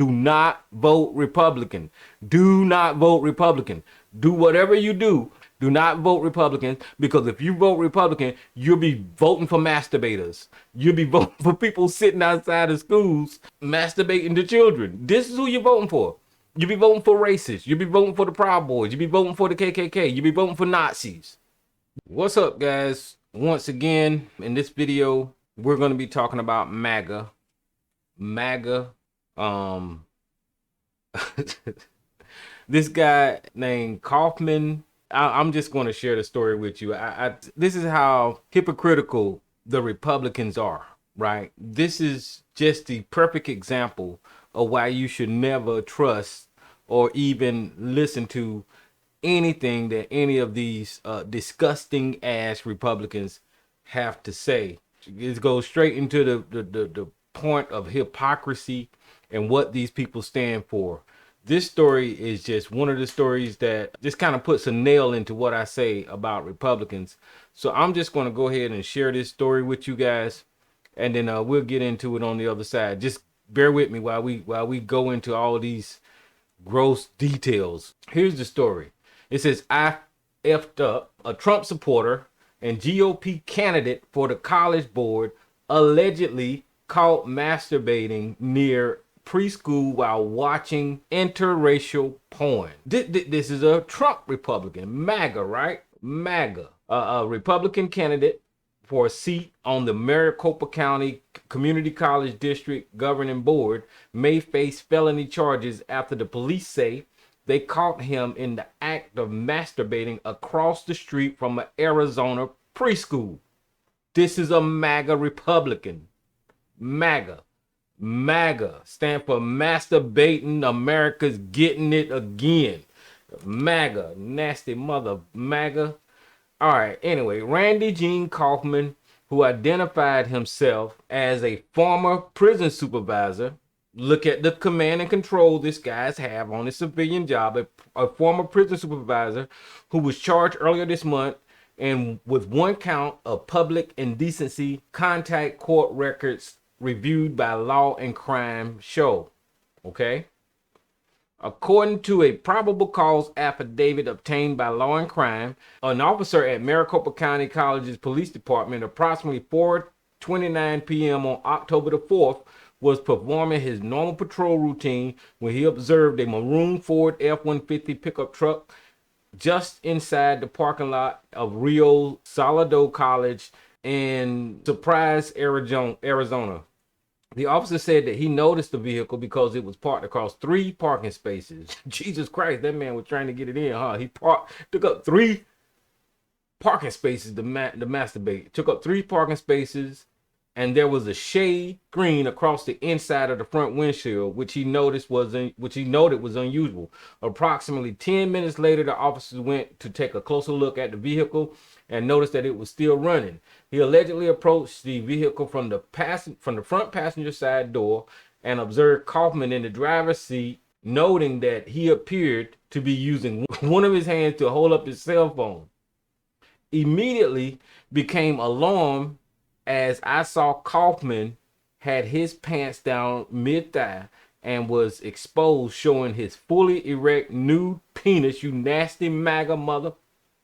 Do not vote Republican. Do not vote Republican. Do whatever you do. Do not vote Republican, because if you vote Republican, you'll be voting for masturbators. You'll be voting for people sitting outside of schools masturbating to children. This is who you're voting for. You'll be voting for racists. You'll be voting for the Proud Boys. You'll be voting for the KKK. You'll be voting for Nazis. What's up, guys? Once again, in this video, we're going to be talking about MAGA. MAGA. This guy named Kaufman. I'm just going to share the story with you. This is how hypocritical the Republicans are, right? This is just the perfect example of why you should never trust or even listen to anything that any of these disgusting ass Republicans have to say. It goes straight into the point of hypocrisy and what these people stand for. This story is just one of the stories that just kind of puts a nail into what I say about Republicans. So I'm just going to go ahead and share this story with you guys, and then we'll get into it on the other side. Just bear with me while we go into all these gross details. Here's the story. It says, I effed up. A Trump supporter and GOP candidate for the college board allegedly caught masturbating near preschool while watching interracial porn. This is a Trump Republican, MAGA, right? MAGA, a Republican candidate for a seat on the Maricopa County Community College District Governing Board may face felony charges after the police say they caught him in the act of masturbating across the street from an Arizona preschool. This is a MAGA Republican. MAGA. MAGA stand for Masturbating America's Getting It Again. MAGA, nasty mother MAGA. All right, anyway, Randy Gene Kaufman, who identified himself as a former prison supervisor. Look at the command and control this guys have on his civilian job. A former prison supervisor who was charged earlier this month and with one count of public indecency, contact court records reviewed by Law and Crime show. Okay. According to a probable cause affidavit obtained by Law and Crime, an officer at Maricopa County College's police department approximately 4:29 p.m. on October the 4th was performing his normal patrol routine when he observed a maroon Ford F-150 pickup truck just inside the parking lot of Rio Salado College in Surprise, Arizona. The officer said that he noticed the vehicle because it was parked across 3 parking spaces. Jesus Christ, that man was trying to get it in, huh? He took up 3 parking spaces to masturbate. Took up 3 parking spaces, and there was a shade screen across the inside of the front windshield, which he noted was unusual. Approximately 10 minutes later, the officers went to take a closer look at the vehicle and noticed that it was still running. He allegedly approached the vehicle from the front passenger side door and observed Kaufman in the driver's seat, noting that he appeared to be using one of his hands to hold up his cell phone. Immediately became alarmed as I saw Kaufman had his pants down mid-thigh and was exposed, showing his fully erect nude penis. You nasty MAGA mother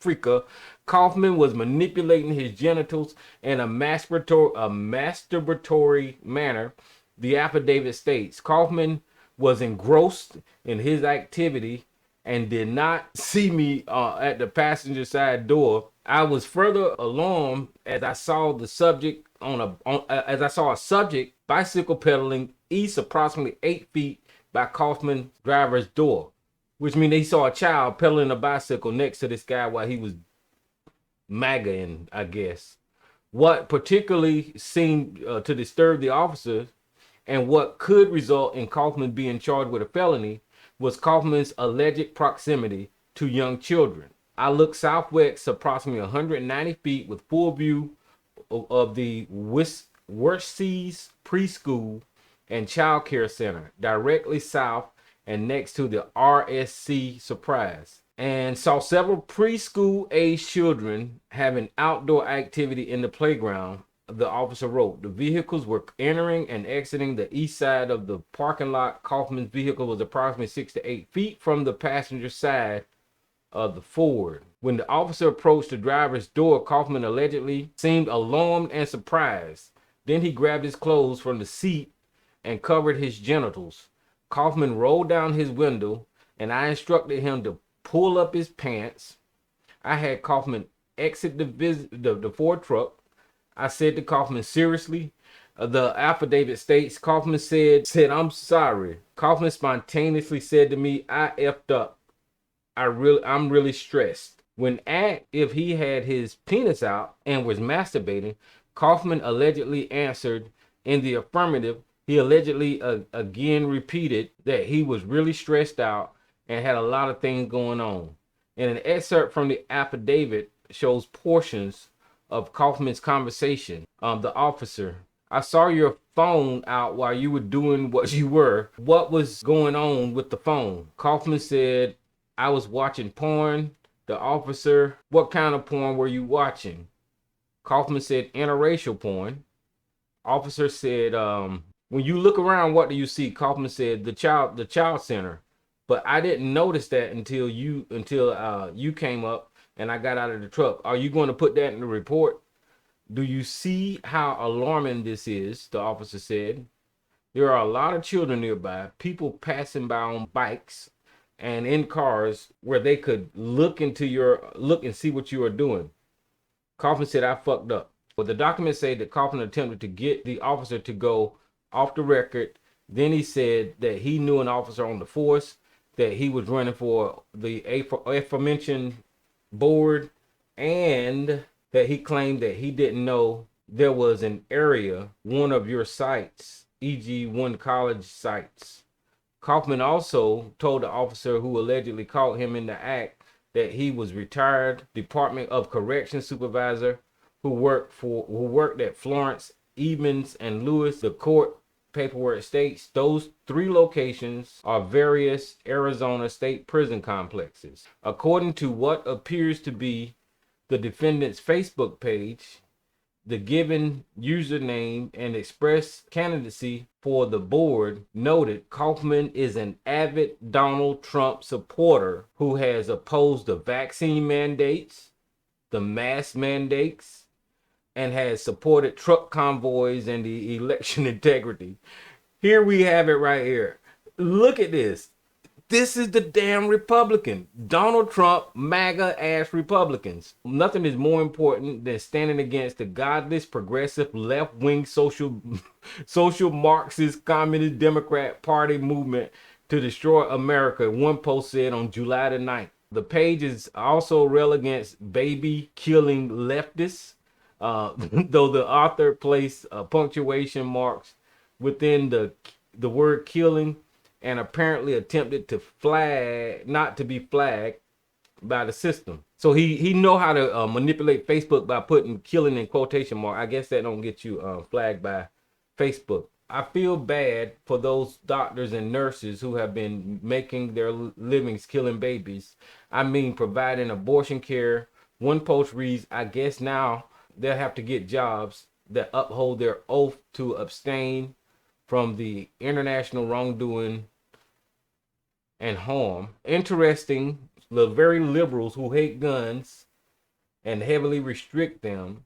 freaker. Kaufman was manipulating his genitals in a masturbatory manner, the affidavit states. Kaufman was engrossed in his activity and did not see me at the passenger side door. I was further alarmed as I saw a subject bicycle pedaling east approximately 8 feet by Kaufman's driver's door, which means he saw a child pedaling a bicycle next to this guy while he was MAGAing, I guess. What particularly seemed to disturb the officers and what could result in Kaufman being charged with a felony was Kaufman's alleged proximity to young children. I looked southwest approximately 190 feet with full view of the Worseys Preschool and Child Care Center directly south and next to the RSC Surprise, and saw several preschool age children having outdoor activity in the playground. the officer wrote. The vehicles were entering and exiting the east side of the parking lot. Kaufman's vehicle was approximately 6 to 8 feet from the passenger side of the Ford. When the officer approached the driver's door, Kaufman allegedly seemed alarmed and surprised. Then he grabbed his clothes from the seat and covered his genitals. Kaufman rolled down his window, and I instructed him to pull up his pants. I had Kaufman exit the Ford truck. I said to Kaufman, seriously, the affidavit states, Kaufman said, I'm sorry. Kaufman spontaneously said to me, I effed up. I'm really stressed. When asked if he had his penis out and was masturbating, Kaufman allegedly answered in the affirmative. He allegedly again repeated that he was really stressed out and had a lot of things going on. And an excerpt from the affidavit shows portions of Kaufman's conversation. The officer, I saw your phone out while you were doing what you were. What was going on with the phone? Kaufman said, I was watching porn. The officer, what kind of porn were you watching? Kaufman said, interracial porn. Officer said, when you look around, what do you see? Kaufman said, the child center. But I didn't notice that until you came up and I got out of the truck. Are you going to put that in the report? Do you see how alarming this is? The officer said. There are a lot of children nearby, people passing by on bikes and in cars where they could look and see what you are doing. Kaufman said, I fucked up. But the documents say that Kaufman attempted to get the officer to go off the record. Then he said that he knew an officer on the force, that he was running for the aforementioned board, and that he claimed that he didn't know there was an area, one of your sites, e.g. one college sites. Kaufman also told the officer who allegedly caught him in the act that he was retired Department of Corrections supervisor who worked at Florence, Evans, and Lewis. The court paperwork states those 3 locations are various Arizona state prison complexes. According to what appears to be the defendant's Facebook page, the given username and expressed candidacy for the board noted Kaufman is an avid Donald Trump supporter who has opposed the vaccine mandates, the mask mandates, and has supported truck convoys and the election integrity. Here we have it right here. Look at this. This is the damn Republican. Donald Trump, MAGA ass Republicans. Nothing is more important than standing against the godless, progressive, left-wing, social Marxist, communist, Democrat Party movement to destroy America, one post said on July the 9th. The page is also rail against baby killing leftists, though the author placed punctuation marks within the word killing, and apparently attempted to not to be flagged by the system. So he know how to manipulate Facebook by putting killing in quotation mark. I guess that don't get you flagged by Facebook. I feel bad for those doctors and nurses who have been making their livings killing babies. I mean, providing abortion care. One post reads, I guess now they'll have to get jobs that uphold their oath to abstain from the international wrongdoing and harm. Interesting, the very liberals who hate guns and heavily restrict them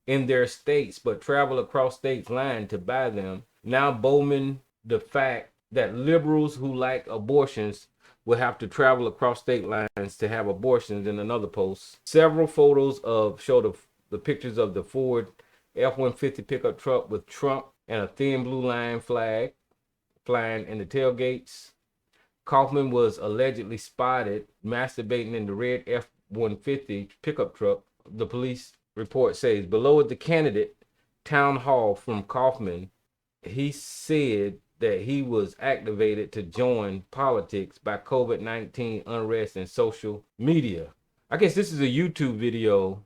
in their states but travel across states' line to buy them, now bowman the fact that liberals who like abortions will have to travel across state lines to have abortions. In another post, several photos show the pictures of the Ford F-150 pickup truck with Trump and a thin blue line flag flying in the tailgates. Kaufman was allegedly spotted masturbating in the red F-150 pickup truck. The police report says below the candidate town hall from Kaufman, he said that he was activated to join politics by COVID-19 unrest and social media. I guess this is a YouTube video,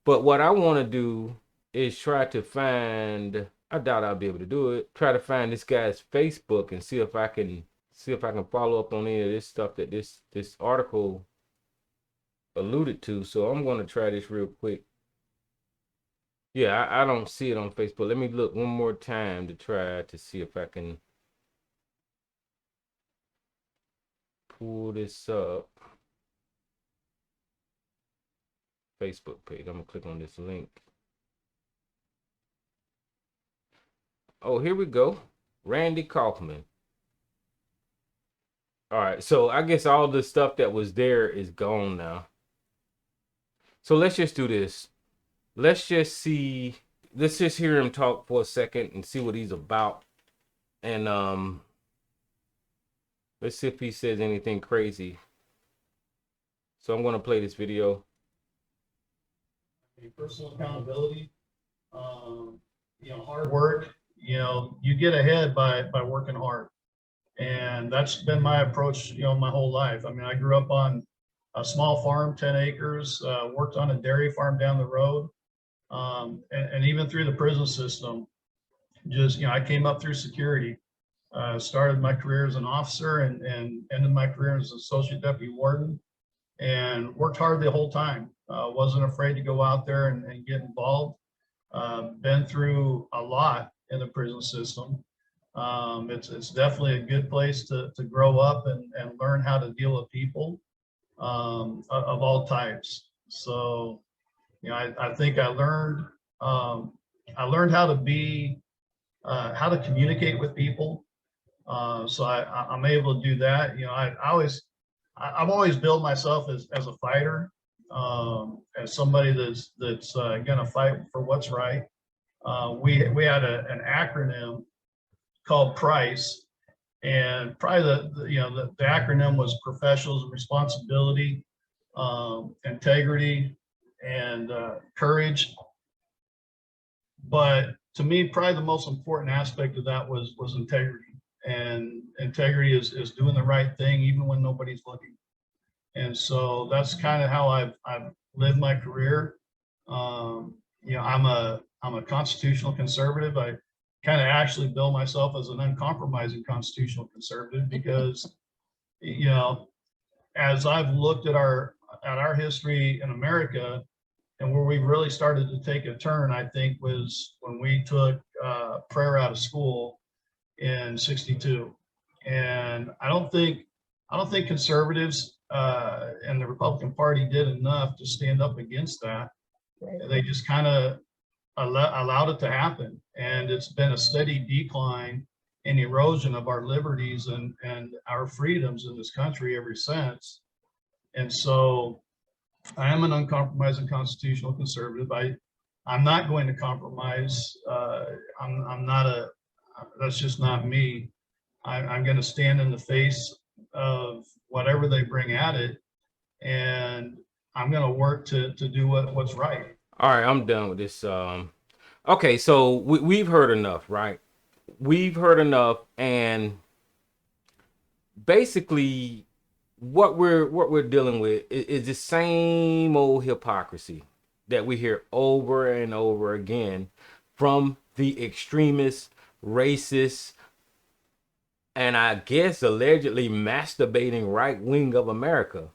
but what I want to do is try to find, I doubt I'll be able to do it, try to find this guy's Facebook and see if I can follow up on any of this stuff that this article alluded to. So I'm going to try this real quick. Yeah, I don't see it on Facebook. Let me look one more time to try to see if I can pull this up. Facebook page. I'm gonna click on this link. Oh, here we go. Randy Kaufman. All right, so I guess all the stuff that was there is gone now. So let's just do this. Let's just see. Let's just hear him talk for a second and see what he's about. And let's see if he says anything crazy. So I'm gonna play this video. Personal accountability, hard work. You get ahead by working hard, and that's been my approach. My whole life. I mean, I grew up on a small farm, 10 acres. Worked on a dairy farm down the road, and even through the prison system. Just I came up through security. Started my career as an officer and ended my career as associate deputy warden, and worked hard the whole time. Wasn't afraid to go out there and get involved. Been through a lot in the prison system. It's definitely a good place to grow up and learn how to deal with people of all types. So, I think I learned how to be, how to communicate with people. So I'm able to do that. I've always billed myself as a fighter, as somebody that's going to fight for what's right. We had an acronym called PRICE, and probably the acronym was professionalism, responsibility, integrity, and courage. But to me, probably the most important aspect of that was integrity. And integrity is doing the right thing even when nobody's looking. And so that's kind of how I've lived my career. I'm a constitutional conservative. I kind of actually bill myself as an uncompromising constitutional conservative because, you know, as I've looked at our history in America, and where we really started to take a turn, I think, was when we took prayer out of school in '62. And I don't think conservatives and the Republican Party did enough to stand up against that. Right. They just kind of allowed it to happen, and it's been a steady decline and erosion of our liberties and our freedoms in this country ever since. And so I am an uncompromising constitutional conservative. I'm not going to compromise. I'm not a, that's just not me. I'm going to stand in the face of whatever they bring at it, and I'm going to work to do what's right. All right, I'm done with this. Okay, so we've heard enough, right? We've heard enough, and basically, what we're dealing with is the same old hypocrisy that we hear over and over again from the extremists, racists, and I guess allegedly masturbating right wing of America.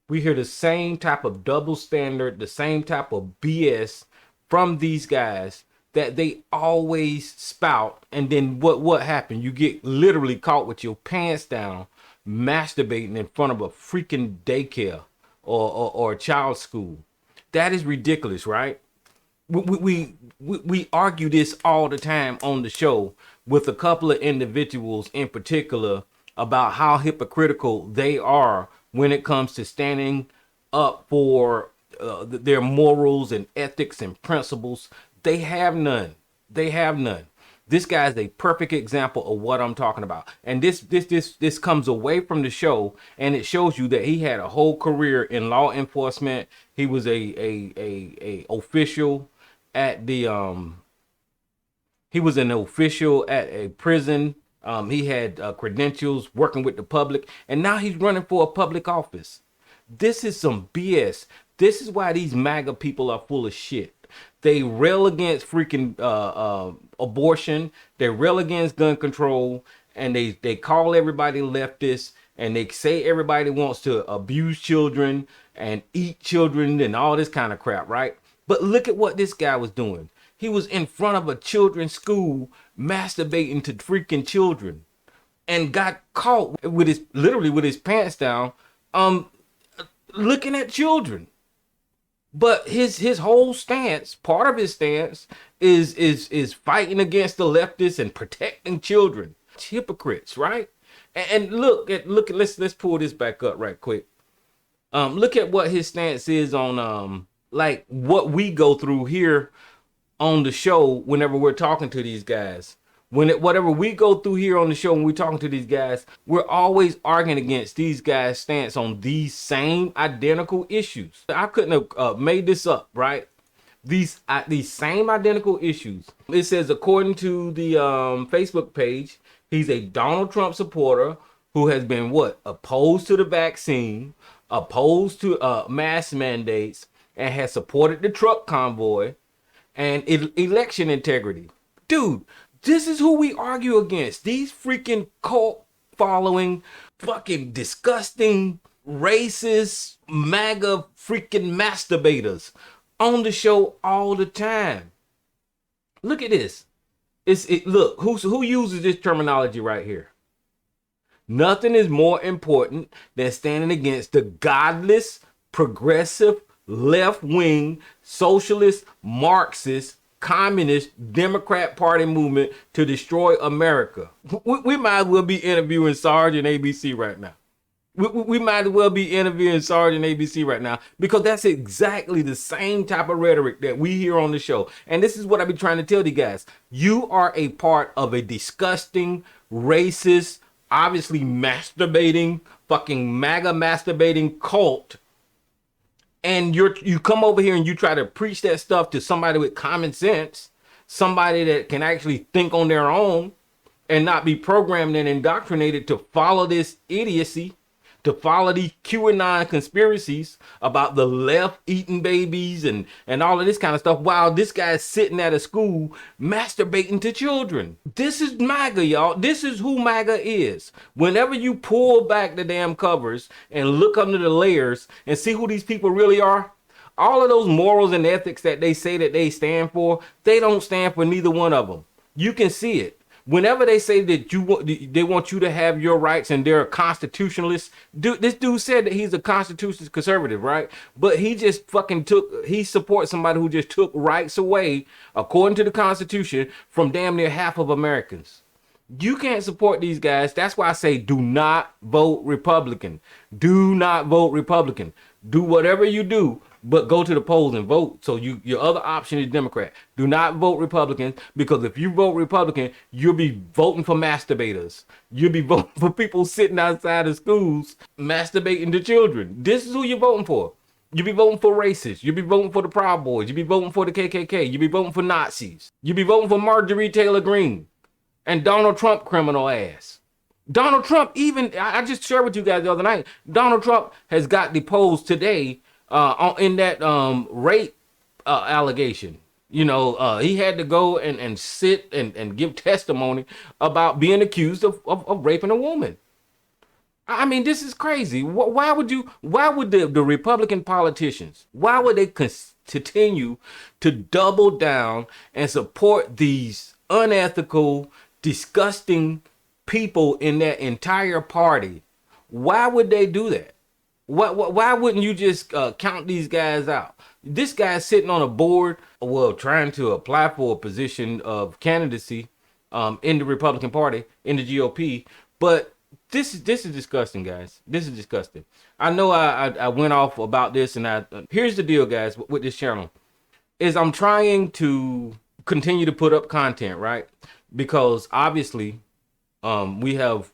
We hear the same type of double standard, the same type of BS from these guys that they always spout. And then what happened? You get literally caught with your pants down masturbating in front of a freaking daycare or a child's school. That is ridiculous, right? We argue this all the time on the show with a couple of individuals in particular about how hypocritical they are when it comes to standing up for their morals and ethics and principles. They have none. They have none. This guy is a perfect example of what I'm talking about. And this comes away from the show, and it shows you that he had a whole career in law enforcement. He was a official at the he was an official at a prison. He had credentials working with the public, and now he's running for a public office. This is some BS. This is why these MAGA people are full of shit. They rail against freaking abortion. They rail against gun control, and they call everybody leftist, and they say everybody wants to abuse children and eat children and all this kind of crap, right? But look at what this guy was doing. He was in front of a children's school masturbating to freaking children and got caught with his literally with his pants down, um, looking at children. But his whole stance, part of his stance, is fighting against the leftists and protecting children. It's hypocrites, right? And look at let's pull this back up right quick. Look at what his stance is on like what we go through here on the show whenever we're talking to these guys. Whatever we go through here on the show when we're talking to these guys, we're always arguing against these guys' stance on these same identical issues. I couldn't have made this up, right? These same identical issues. It says, according to the Facebook page, he's a Donald Trump supporter who has been opposed to the vaccine, opposed to mask mandates, and has supported the truck convoy and election integrity. Dude, this is who we argue against. These freaking cult following, fucking disgusting, racist, MAGA freaking masturbators on the show all the time. Look at this. Look, who uses this terminology right here? Nothing is more important than standing against the godless, progressive, left-wing, socialist, Marxist, communist, Democrat Party movement to destroy America. We might as well be interviewing Sarge and ABC right now. We might as well be interviewing Sarge and ABC right now, because that's exactly the same type of rhetoric that we hear on the show. And this is what I've been trying to tell you guys. You are a part of a disgusting, racist, obviously masturbating, fucking MAGA masturbating cult. And you come over here and you try to preach that stuff to somebody with common sense, somebody that can actually think on their own and not be programmed and indoctrinated to follow this idiocy, to follow these QAnon conspiracies about the left eating babies and all of this kind of stuff, while this guy's sitting at a school masturbating to children. This is MAGA, y'all. This is who MAGA is. Whenever you pull back the damn covers and look under the layers and see who these people really are, all of those morals and ethics that they say that they stand for, they don't stand for neither one of them. You can see it. Whenever they say that they want you to have your rights and they're a constitutionalist, this dude said that he's a constitutionalist conservative, right? But he just he supports somebody who just took rights away, according to the Constitution, from damn near half of Americans. You can't support these guys. That's why I say do not vote Republican. Do not vote Republican. Do whatever you do, but go to the polls and vote. So your other option is Democrat. Do not vote Republican, because if you vote Republican, you'll be voting for masturbators. You'll be voting for people sitting outside of schools masturbating to children. This is who you're voting for. You'll be voting for racists. You'll be voting for the Proud Boys. You'll be voting for the KKK. You'll be voting for Nazis. You'll be voting for Marjorie Taylor Greene and Donald Trump criminal ass. Donald Trump, even, I just shared with you guys the other night, Donald Trump has got deposed today in that rape allegation. You know, he had to go and sit and give testimony about being accused of raping a woman. I mean, this is crazy. Why would the Republican politicians, why would they continue to double down and support these unethical, disgusting people in that entire party? Why would they do that? Why wouldn't you just count these guys out? This guy's sitting on a board, trying to apply for a position of candidacy in the Republican Party, in the GOP. But this is disgusting, guys. This is disgusting. I know I went off about this, and here's the deal, guys, with this channel, is I'm trying to continue to put up content, right? Because obviously we have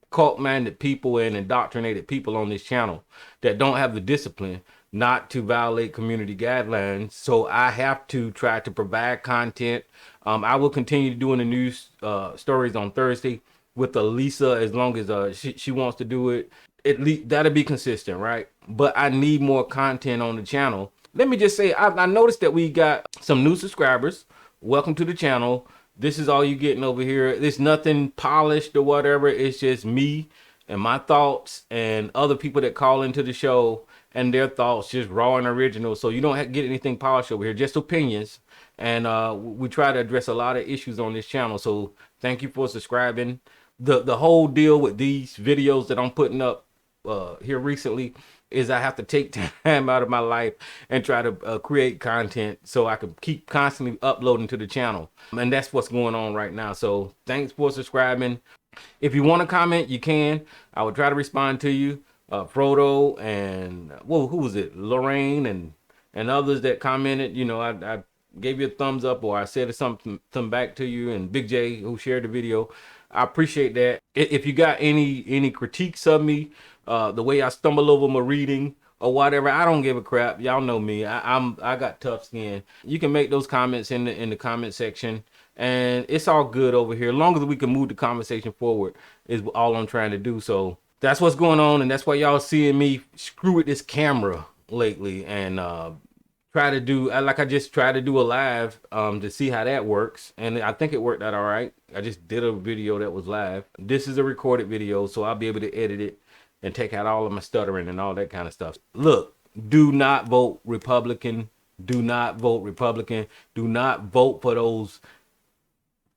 cult-minded people and indoctrinated people on this channel that don't have the discipline not to violate community guidelines. So I have to try to provide content. I will continue doing the news stories on Thursday with Elisa, as long as she wants to do it. At least that'll be consistent, right? But I need more content on the channel. Let me just say, I noticed that we got some new subscribers. Welcome to the channel. This is all you getting over here. There's nothing polished or whatever. It's just me and my thoughts, and other people that call into the show and their thoughts, just raw and original. So you don't get anything polished over here, just opinions. And we try to address a lot of issues on this channel. So thank you for subscribing. The whole deal with these videos that I'm putting up here recently is I have to take time out of my life and try to create content so I can keep constantly uploading to the channel. And that's what's going on right now. So thanks for subscribing. If you want to comment, you can. I will try to respond to you. Frodo and who was it? Lorraine and others that commented. You know, I gave you a thumbs up or I said something back to you, and Big J who shared the video. I appreciate that. If you got any critiques of me, the way I stumble over my reading or whatever, I don't give a crap. Y'all know me. I got tough skin. You can make those comments in the comment section, and it's all good over here. As long as we can move the conversation forward is all I'm trying to do. So that's what's going on, and that's why y'all seeing me screw with this camera lately and try to do like I just tried to do a live to see how that works, and I think it worked out all right. I just did a video that was live. This is a recorded video, so I'll be able to edit it and take out all of my stuttering and all that kind of stuff. Look, do not vote Republican. Do not vote Republican. Do not vote for those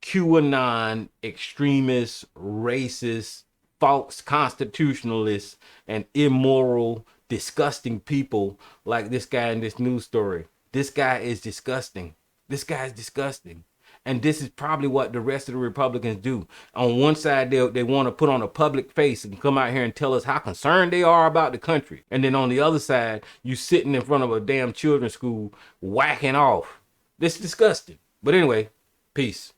QAnon extremists, racist, false constitutionalists, and immoral, disgusting people like this guy in this news story. This guy is disgusting. This guy is disgusting. And this is probably what the rest of the Republicans do. On one side, they want to put on a public face and come out here and tell us how concerned they are about the country. And then on the other side, you sitting in front of a damn children's school whacking off. This is disgusting. But anyway, peace.